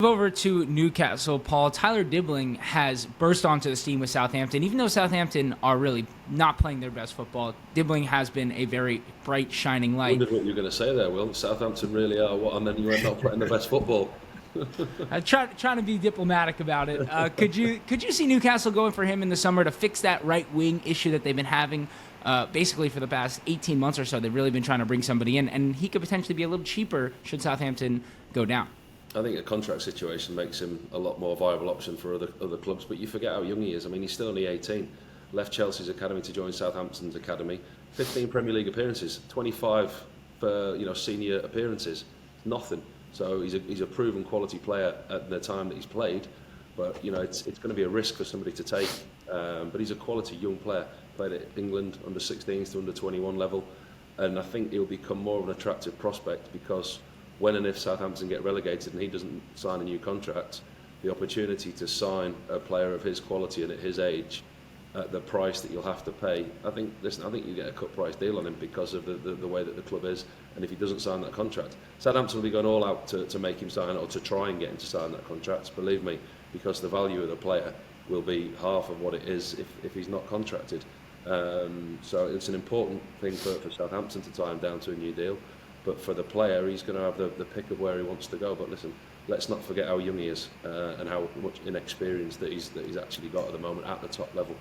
Over to Newcastle, Paul. Tyler Dibling has burst onto the scene with Southampton. Even though Southampton are really not playing their best football, Dibling has been a very bright, shining light. Wondered what you were going to say there, Will. Southampton really are what, and then you end up playing the best football. Trying to be diplomatic about it. Could you see Newcastle going for him in the summer to fix that right wing issue that they've been having? Basically, for the past 18 months or so, they've really been trying to bring somebody in, and he could potentially be a little cheaper should Southampton go down. I think a contract situation makes him a lot more viable option for other clubs, but you forget how young he is. I mean, he's still only 18. Left Chelsea's academy to join Southampton's academy. 15 Premier League appearances, 25 for senior appearances. Nothing. So he's a proven quality player at the time that he's played. But it's going to be a risk for somebody to take. But he's a quality young player. Played at England under 16s to under 21 level, and I think he'll become more of an attractive prospect because when and if Southampton get relegated and he doesn't sign a new contract, the opportunity to sign a player of his quality and at his age at the price that you'll have to pay, I think you get a cut price deal on him because of the way that the club is. And if he doesn't sign that contract, Southampton will be going all out to make him sign it or to try and get him to sign that contract, believe me, because the value of the player will be half of what it is if he's not contracted. So it's an important thing for Southampton to tie him down to a new deal. But for the player, he's going to have the pick of where he wants to go. But listen, let's not forget how young he is and how much inexperience that he's actually got at the moment at the top level.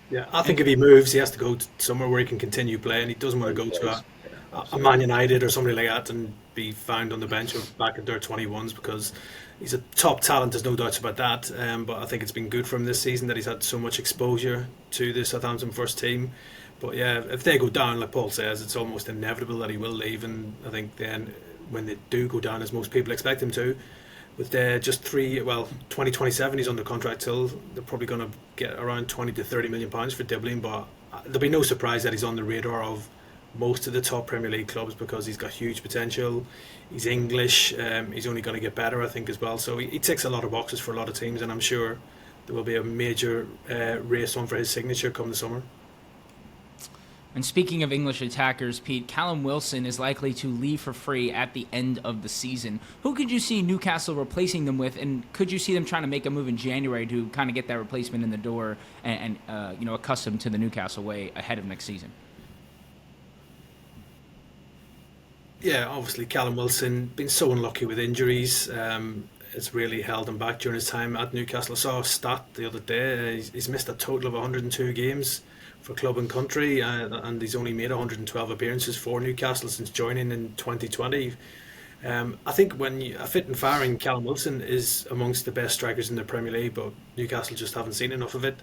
Yeah, I think if he moves, he has to go to somewhere where he can continue playing. He doesn't want to go to a Man United or somebody like that and be found on the bench or back in their 21s because he's a top talent, there's no doubts about that. But I think it's been good for him this season that he's had so much exposure to the Southampton first team. But yeah, if they go down, like Paul says, it's almost inevitable that he will leave. And I think then when they do go down, as most people expect him to, with just 2027 he's under contract till, they're probably going to get around 20 to 30 million pounds for Dibling. But there'll be no surprise that he's on the radar of most of the top Premier League clubs because he's got huge potential. He's English. He's only going to get better, I think, as well. So he ticks a lot of boxes for a lot of teams, and I'm sure there will be a major race on for his signature come the summer. And speaking of English attackers, Pete, Callum Wilson is likely to leave for free at the end of the season. Who could you see Newcastle replacing them with, and could you see them trying to make a move in January to kind of get that replacement in the door and accustomed to the Newcastle way ahead of next season? Yeah, obviously Callum Wilson been so unlucky with injuries. It's really held him back during his time at Newcastle. I saw a stat the other day. He's missed a total of 102 games for club and country, and he's only made 112 appearances for Newcastle since joining in 2020. I think a fit and firing Callum Wilson is amongst the best strikers in the Premier League, but Newcastle just haven't seen enough of it.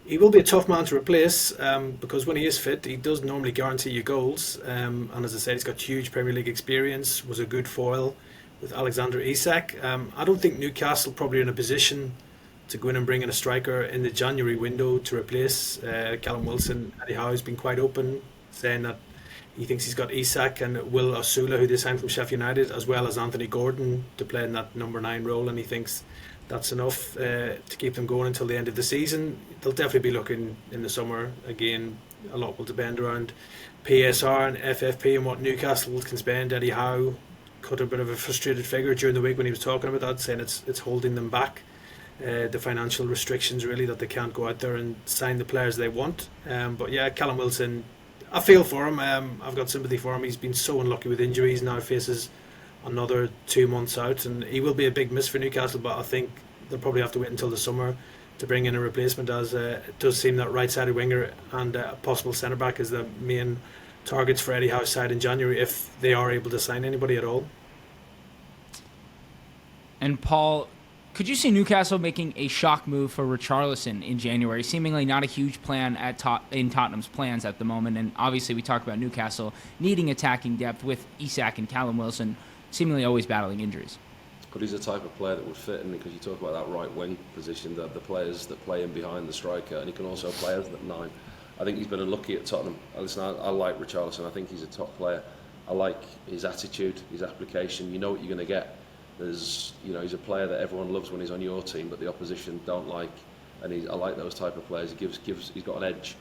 He will be a tough man to replace because when he is fit, he does normally guarantee you goals. And as I said, he's got huge Premier League experience, was a good foil with Alexander Isak. I don't think Newcastle probably are in a position to go in and bring in a striker in the January window to replace Callum Wilson. Eddie Howe has been quite open, saying that he thinks he's got Isak and Will Osula, who they signed from Sheffield United, as well as Anthony Gordon to play in that number 9 role, and he thinks that's enough to keep them going until the end of the season. They'll definitely be looking in the summer. Again, a lot will depend around PSR and FFP and what Newcastle can spend. Eddie Howe cut a bit of a frustrated figure during the week when he was talking about that, saying it's holding them back. The financial restrictions really, that they can't go out there and sign the players they want. But yeah, Callum Wilson, I feel for him. I've got sympathy for him. He's been so unlucky with injuries. Now faces another 2 months out, and he will be a big miss for Newcastle. But I think they'll probably have to wait until the summer to bring in a replacement, as it does seem that right-sided winger and a possible centre back is the main targets for Eddie Howe's side in January, if they are able to sign anybody at all. And Paul, could you see Newcastle making a shock move for Richarlison in January? Seemingly not a huge plan in Tottenham's plans at the moment. And obviously we talk about Newcastle needing attacking depth with Isak and Callum Wilson seemingly always battling injuries. But he's the type of player that would fit in, because you talk about that right wing position, the players that play in behind the striker, and he can also play as that 9. I think he's been unlucky at Tottenham. Listen, I like Richarlison. I think he's a top player. I like his attitude, his application. You know what you're going to get. He's a player that everyone loves when he's on your team, but the opposition don't like. And I like those type of players. He's got an edge.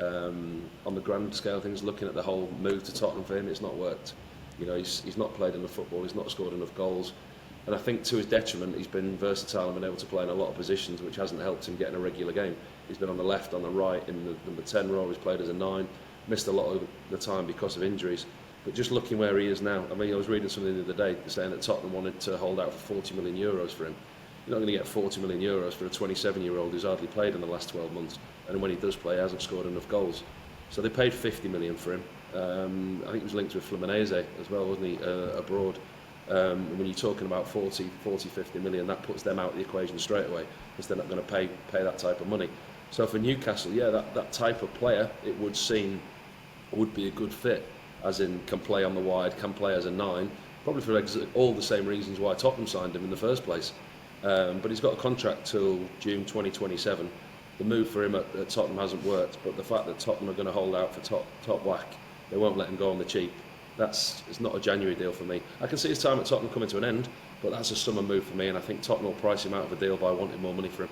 On the grand scale of things, looking at the whole move to Tottenham for him, it's not worked. He's not played enough football. He's not scored enough goals. And I think to his detriment, he's been versatile and been able to play in a lot of positions, which hasn't helped him get in a regular game. He's been on the left, on the right, in the number 10 role. He's played as a 9, missed a lot of the time because of injuries. But just looking where he is now, I mean, I was reading something the other day saying that Tottenham wanted to hold out for 40 million euros for him. You're not going to get 40 million euros for a 27-year-old who's hardly played in the last 12 months. And when he does play, he hasn't scored enough goals. So they paid 50 million for him. I think he was linked with Fluminense as well, wasn't he, abroad. When you're talking about 40, 50 million, that puts them out of the equation straight away, because they're not going to pay that type of money. So for Newcastle, yeah, that type of player, it would seem, would be a good fit, as in can play on the wide, can play as a 9, probably for all the same reasons why Tottenham signed him in the first place. But he's got a contract till June 2027. The move for him at Tottenham hasn't worked, but the fact that Tottenham are going to hold out for top whack, they won't let him go on the cheap. It's not a January deal for me. I can see his time at Tottenham coming to an end, but that's a summer move for me, and I think Tottenham will price him out of a deal by wanting more money for him.